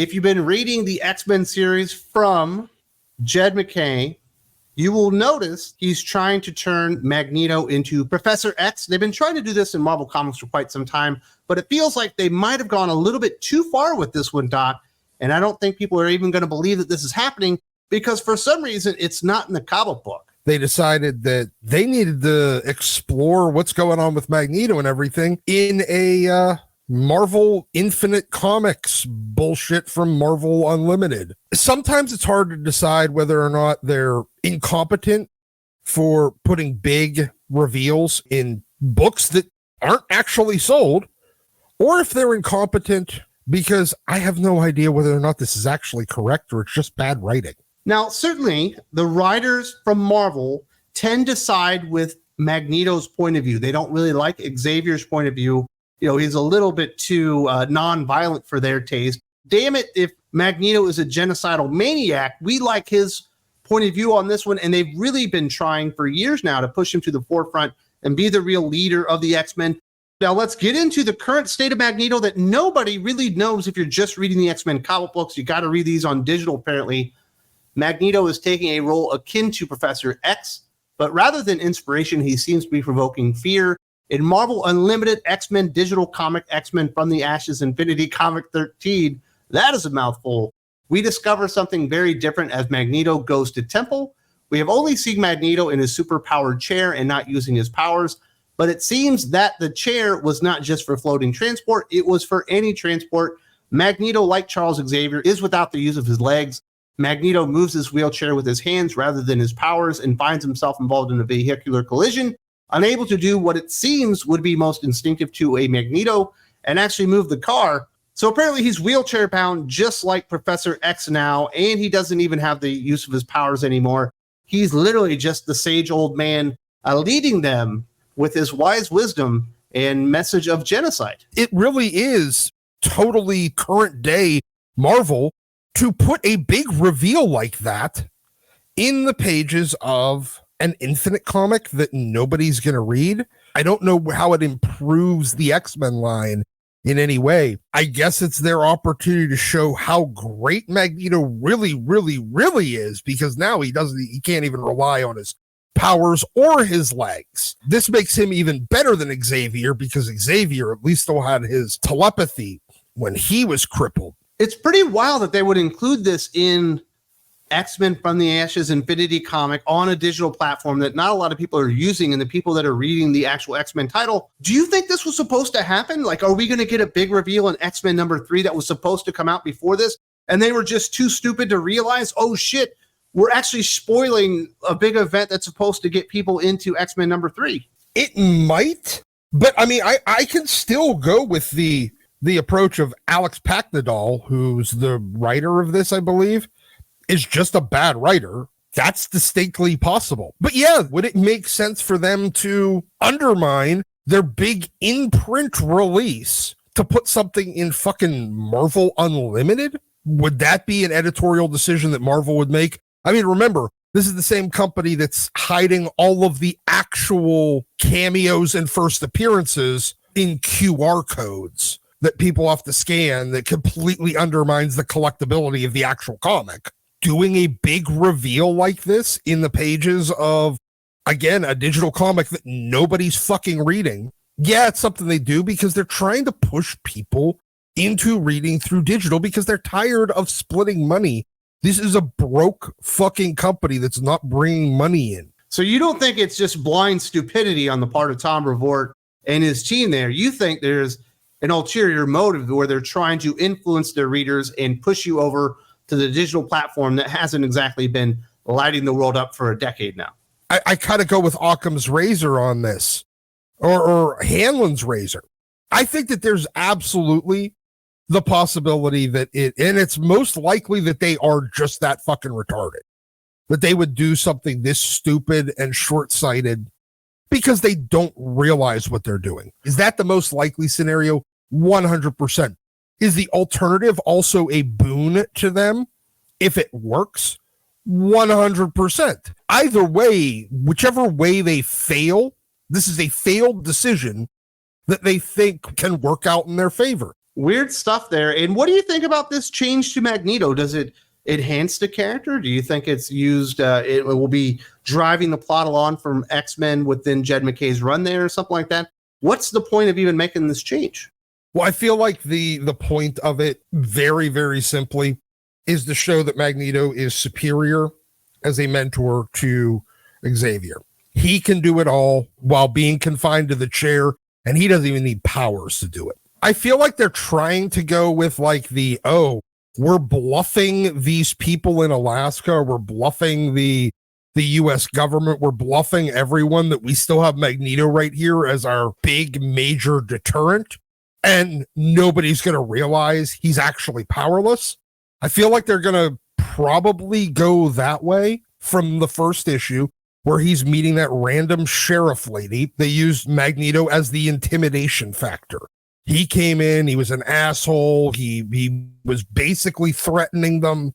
If you've been reading the X-Men series from Jed MacKay, you will notice he's trying to turn Magneto into Professor X. They've been trying to do this in Marvel Comics for quite some time, but it feels like they might have gone a little bit too far with this one, Doc. And I don't think people are even going to believe that this is happening because for some reason it's not in the comic book. They decided that they needed to explore what's going on with Magneto and everything in a Marvel Infinite Comics bullshit from Marvel Unlimited. Sometimes it's hard to decide whether or not they're incompetent for putting big reveals in books that aren't actually sold, or if they're incompetent because I have no idea whether or not this is actually correct or it's just bad writing. Now, certainly the writers from Marvel tend to side with Magneto's point of view. They don't really like Xavier's point of view. You know, he's a little bit too non-violent for their taste. Damn it, if Magneto is a genocidal maniac, we like his point of view on this one, and they've really been trying for years now to push him to the forefront and be the real leader of the X-Men. Now, let's get into the current state of Magneto that nobody really knows if you're just reading the X-Men comic books. You got to read these on digital, apparently. Magneto is taking a role akin to Professor X, but rather than inspiration, he seems to be provoking fear. In Marvel Unlimited X-Men Digital Comic X-Men from the Ashes Infinity Comic 13, that is a mouthful. We discover something very different as Magneto goes to Temple. We have only seen Magneto in his super-powered chair and not using his powers, but it seems that the chair was not just for floating transport, it was for any transport. Magneto, like Charles Xavier, is without the use of his legs. Magneto moves his wheelchair with his hands rather than his powers and finds himself involved in a vehicular collision, unable to do what it seems would be most instinctive to a Magneto and actually move the car. So apparently he's wheelchair bound just like Professor X now, and he doesn't even have the use of his powers anymore. He's literally just the sage old man leading them with his wise wisdom and message of genocide. It really is totally current day Marvel to put a big reveal like that in the pages of an Infinite comic that nobody's going to read. I don't know how it improves the X-Men line in any way. I guess it's their opportunity to show how great Magneto really, really, really is, because now he can't even rely on his powers or his legs. This makes him even better than Xavier, because Xavier at least still had his telepathy when he was crippled. It's pretty wild that they would include this in X-Men from the Ashes Infinity comic on a digital platform that not a lot of people are using, and the people that are reading the actual X-Men title. Do you think this was supposed to happen? Like, are we going to get a big reveal in X-Men #3 that was supposed to come out before this, and they were just too stupid to realize, oh shit, we're actually spoiling a big event that's supposed to get people into X-Men #3? It might, but I mean, I can still go with the approach of Alex Paknadal, who's the writer of this, I believe, is just a bad writer. That's distinctly possible. But yeah, would it make sense for them to undermine their big in-print release to put something in fucking Marvel Unlimited? Would that be an editorial decision that Marvel would make? I mean, remember, this is the same company that's hiding all of the actual cameos and first appearances in QR codes that people have to scan, that completely undermines the collectability of the actual comic. Doing a big reveal like this in the pages of, again, a digital comic that nobody's fucking reading. Yeah, it's something they do because they're trying to push people into reading through digital because they're tired of splitting money. This is a broke fucking company that's not bringing money in. So you don't think it's just blind stupidity on the part of Tom Brevoort and his team there? You think there's an ulterior motive where they're trying to influence their readers and push you over to the digital platform that hasn't exactly been lighting the world up for a decade now? I kind of go with Occam's razor on this, or Hanlon's razor. I think that there's absolutely the possibility that and it's most likely that they are just that fucking retarded, that they would do something this stupid and short-sighted because they don't realize what they're doing. Is that the most likely scenario? 100%. Is the alternative also a boon to them if it works? 100%. Either way, whichever way they fail, this is a failed decision that they think can work out in their favor. Weird stuff there. And what do you think about this change to Magneto? Does it enhance the character? Do you think it's used, it will be driving the plot along from X-Men within Jed MacKay's run there or something like that? What's the point of even making this change? Well, I feel like the point of it, very, very simply, is to show that Magneto is superior as a mentor to Xavier. He can do it all while being confined to the chair, and he doesn't even need powers to do it. I feel like they're trying to go with like we're bluffing these people in Alaska, we're bluffing the US government, we're bluffing everyone that we still have Magneto right here as our big major deterrent, and nobody's going to realize he's actually powerless. I feel like they're going to probably go that way from the first issue, where he's meeting that random sheriff lady. They used Magneto as the intimidation factor. He came in, he was an asshole. He was basically threatening them,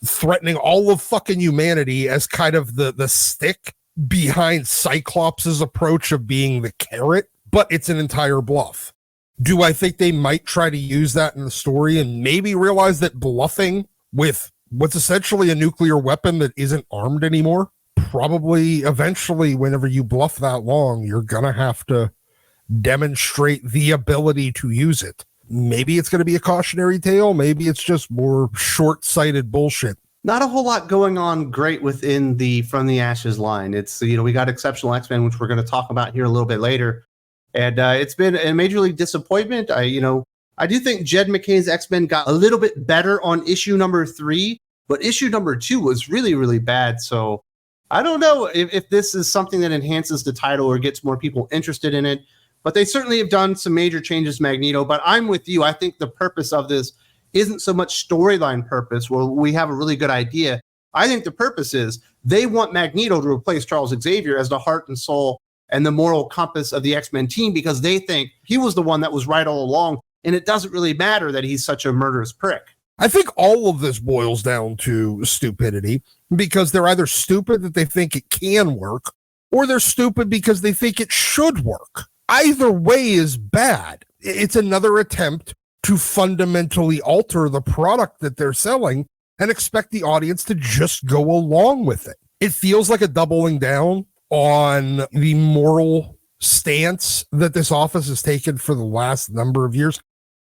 threatening all of fucking humanity as kind of the stick behind Cyclops' approach of being the carrot, but it's an entire bluff. Do I think they might try to use that in the story and maybe realize that bluffing with what's essentially a nuclear weapon that isn't armed anymore? Probably eventually, whenever you bluff that long, you're going to have to demonstrate the ability to use it. Maybe it's going to be a cautionary tale. Maybe it's just more short-sighted bullshit. Not a whole lot going on great within the From the Ashes line. It's, we got Exceptional X-Men, which we're going to talk about here a little bit later. And it's been a major league disappointment. I do think Jed MacKay's X-Men got a little bit better on issue number 3, but issue number 2 was really, really bad. So I don't know if this is something that enhances the title or gets more people interested in it, but they certainly have done some major changes to Magneto. But I'm with you. I think the purpose of this isn't so much storyline purpose where we have a really good idea. I think the purpose is they want Magneto to replace Charles Xavier as the heart and soul and the moral compass of the X-Men team, because they think he was the one that was right all along, and it doesn't really matter that he's such a murderous prick. I think all of this boils down to stupidity, because they're either stupid that they think it can work, or they're stupid because they think it should work. Either way is bad. It's another attempt to fundamentally alter the product that they're selling and expect the audience to just go along with it. It feels like a doubling down on the moral stance that this office has taken for the last number of years.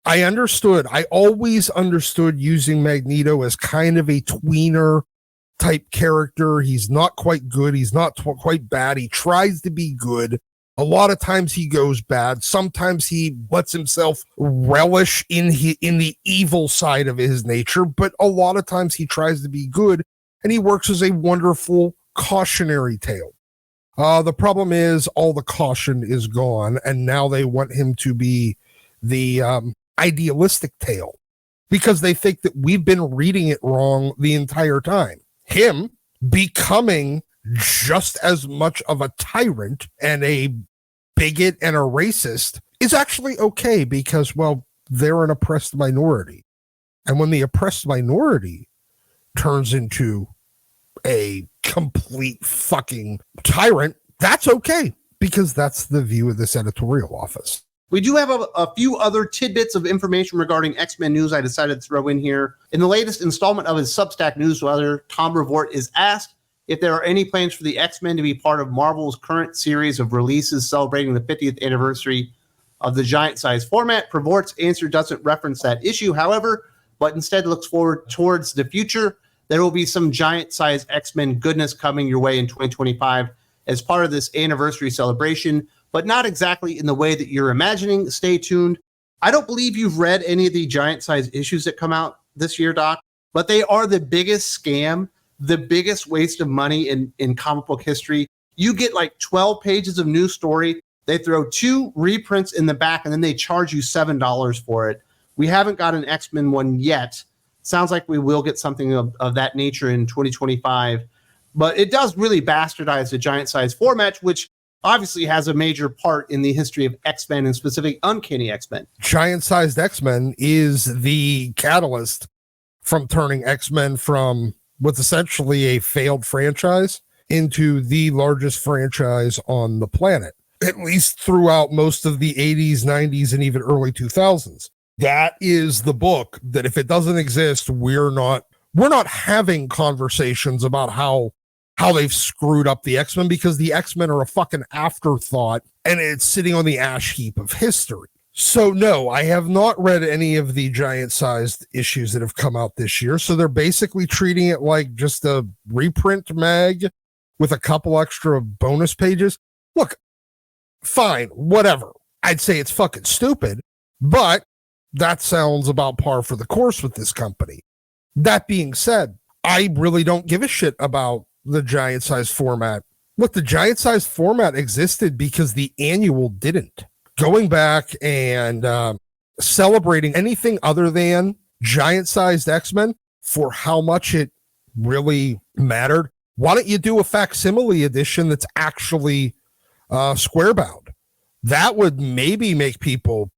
I always understood using Magneto as kind of a tweener type character. He's not quite good. He's not quite bad. He tries to be good. A lot of times he goes bad. Sometimes he lets himself relish in the evil side of his nature, but a lot of times he tries to be good, and he works as a wonderful cautionary tale. The problem is all the caution is gone, and now they want him to be the idealistic tale because they think that we've been reading it wrong the entire time. Him becoming just as much of a tyrant and a bigot and a racist is actually okay because, well, they're an oppressed minority. And when the oppressed minority turns into a complete fucking tyrant, that's okay because that's the view of this editorial office. We do have a few other tidbits of information regarding X-Men news I decided to throw in here. In the latest installment of his Substack newsletter, Tom Brevoort is asked if there are any plans for the X-Men to be part of Marvel's current series of releases celebrating the 50th anniversary of the giant size format. Brevoort's answer doesn't reference that issue, however, but instead looks forward towards the future. There will be some giant size X-Men goodness coming your way in 2025 as part of this anniversary celebration, but not exactly in the way that you're imagining. Stay tuned. I don't believe you've read any of the giant size issues that come out this year, Doc, but they are the biggest scam, the biggest waste of money in comic book history. You get like 12 pages of new story. They throw 2 reprints in the back, and then they charge you $7 for it. We haven't got an X-Men one yet. Sounds like we will get something of that nature in 2025. But it does really bastardize the giant size format, which obviously has a major part in the history of X-Men and specifically Uncanny X-Men. Giant-sized X-Men is the catalyst from turning X-Men from what's essentially a failed franchise into the largest franchise on the planet, at least throughout most of the 80s, 90s, and even early 2000s. That is the book that if it doesn't exist, we're not having conversations about how they've screwed up the X-Men, because the X-Men are a fucking afterthought and it's sitting on the ash heap of history. So no, I have not read any of the giant-sized issues that have come out this year. So they're basically treating it like just a reprint mag with a couple extra bonus pages. Look, fine, whatever. I'd say it's fucking stupid, but that sounds about par for the course with this company. That being said, I really don't give a shit about the giant-sized format. Look, the giant-sized format existed because the annual didn't. Going back and celebrating anything other than giant-sized X-Men for how much it really mattered, why don't you do a facsimile edition that's actually square-bound? That would maybe make people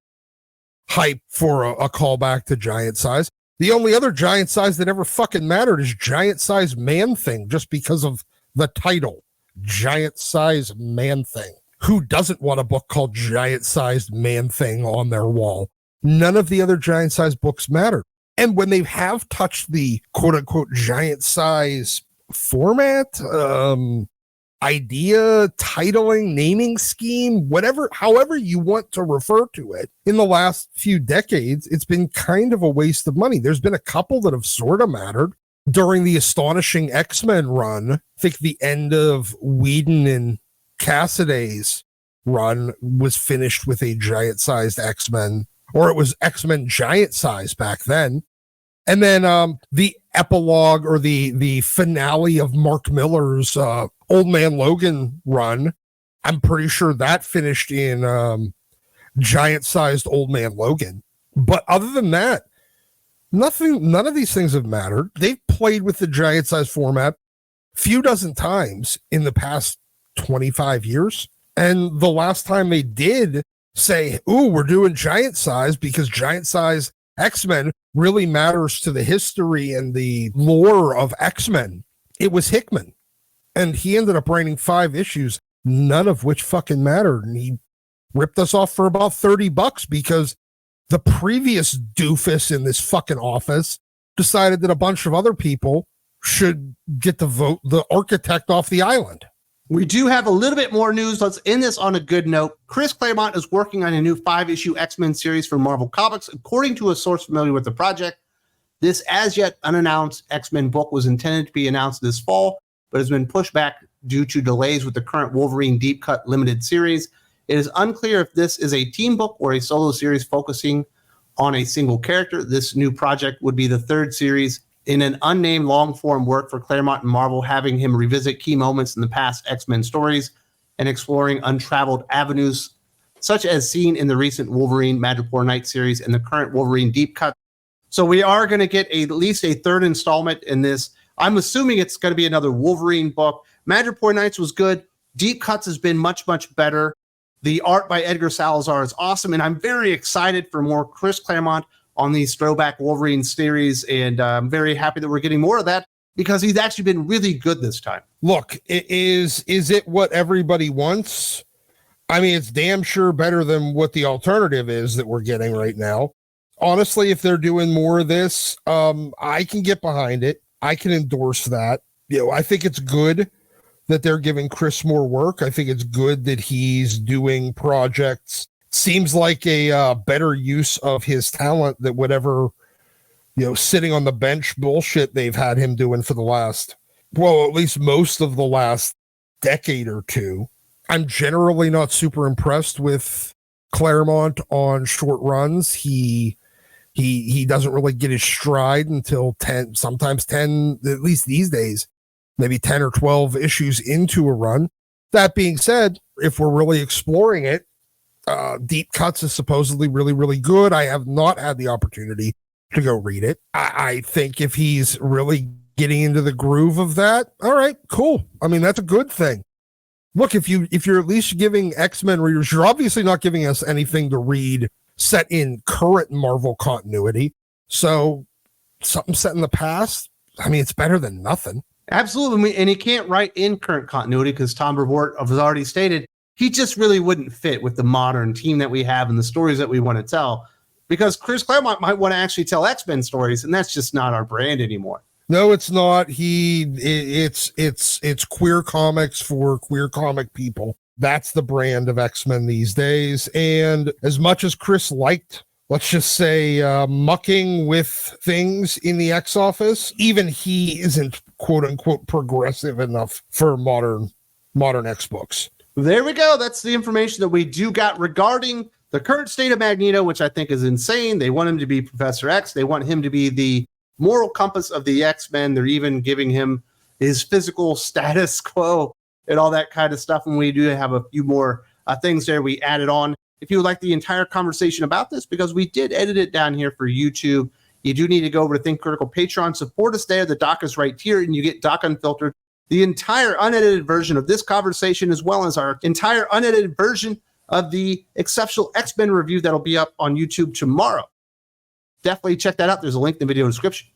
hype for a callback to giant size. The only other giant size that ever fucking mattered is Giant Size Man Thing, just because of the title, Giant Size Man Thing. Who doesn't want a book called Giant Sized Man Thing on their wall? None of the other giant size books matter. And when they have touched the quote unquote giant size format, idea, titling, naming scheme, whatever, however you want to refer to it, in the last few decades, it's been kind of a waste of money. There's been a couple that have sort of mattered. During the Astonishing X-Men run, I think the end of Whedon and Cassiday's run was finished with a giant-sized X-Men, or it was X-Men giant size back then. And then the epilogue or the finale of Mark Miller's Old Man Logan run, I'm pretty sure that finished in giant-sized Old Man Logan. But other than that, none of these things have mattered. They've played with the giant-sized format few dozen times in the past 25 years. And the last time they did say, ooh, we're doing giant size because giant size X-Men really matters to the history and the lore of X-Men, it was Hickman. And he ended up writing 5 issues, none of which fucking mattered. And he ripped us off for about $30 because the previous doofus in this fucking office decided that a bunch of other people should get to vote the architect off the island. We do have a little bit more news. Let's end this on a good note. Chris Claremont is working on a new 5-issue X-Men series for Marvel Comics. According to a source familiar with the project, this as yet unannounced X-Men book was intended to be announced this fall, but has been pushed back due to delays with the current Wolverine Deep Cut limited series. It is unclear if this is a team book or a solo series focusing on a single character. This new project would be the 3rd series in an unnamed long-form work for Claremont and Marvel, having him revisit key moments in the past X-Men stories and exploring untraveled avenues, such as seen in the recent Wolverine Madripoor Night series and the current Wolverine Deep Cut. So we are going to get at least a 3rd installment in this. I'm assuming it's going to be another Wolverine book. Madripoor Nights was good. Deep Cuts has been much, much better. The art by Edgar Salazar is awesome, and I'm very excited for more Chris Claremont on these throwback Wolverine series, and I'm very happy that we're getting more of that because he's actually been really good this time. Look, is it what everybody wants? I mean, it's damn sure better than what the alternative is that we're getting right now. Honestly, if they're doing more of this, I can get behind it. I can endorse that. You know, I think it's good that they're giving Chris more work. I think it's good that he's doing projects. Seems like a better use of his talent than whatever, sitting on the bench bullshit they've had him doing for the last, well, at least most of the last decade or two. I'm generally not super impressed with Claremont on short runs. He doesn't really get his stride until 10, sometimes 10, at least these days, maybe 10 or 12 issues into a run. That being said, if we're really exploring it, Deep Cuts is supposedly really, really good. I have not had the opportunity to go read it. I think if he's really getting into the groove of that, all right, cool. I mean, that's a good thing. Look, if you're at least giving X-Men readers, you're obviously not giving us anything to read set in current Marvel continuity. So something set in the past, I mean, it's better than nothing. Absolutely. And he can't write in current continuity because Tom Brevoort has already stated he just really wouldn't fit with the modern team that we have and the stories that we want to tell. because Chris Claremont might want to actually tell X-Men stories, and that's just not our brand anymore. No, it's not. It's queer comics for queer comic people. That's the brand of X-Men these days. And as much as Chris liked, let's just say, mucking with things in the X office, even he isn't quote unquote progressive enough for modern X books. There we go. That's the information that we do got regarding the current state of Magneto, which I think is insane. They want him to be Professor X. They want him to be the moral compass of the X-Men. They're even giving him his physical status quo and all that kind of stuff. And we do have a few more things there we added on. If you would like the entire conversation about this, because we did edit it down here for YouTube, you do need to go over to Think Critical Patreon. Support us there. The doc is right here, and you get Doc Unfiltered, the entire unedited version of this conversation, as well as our entire unedited version of the Exceptional X-Men review that'll be up on YouTube tomorrow. Definitely check that out. There's a link in the video description.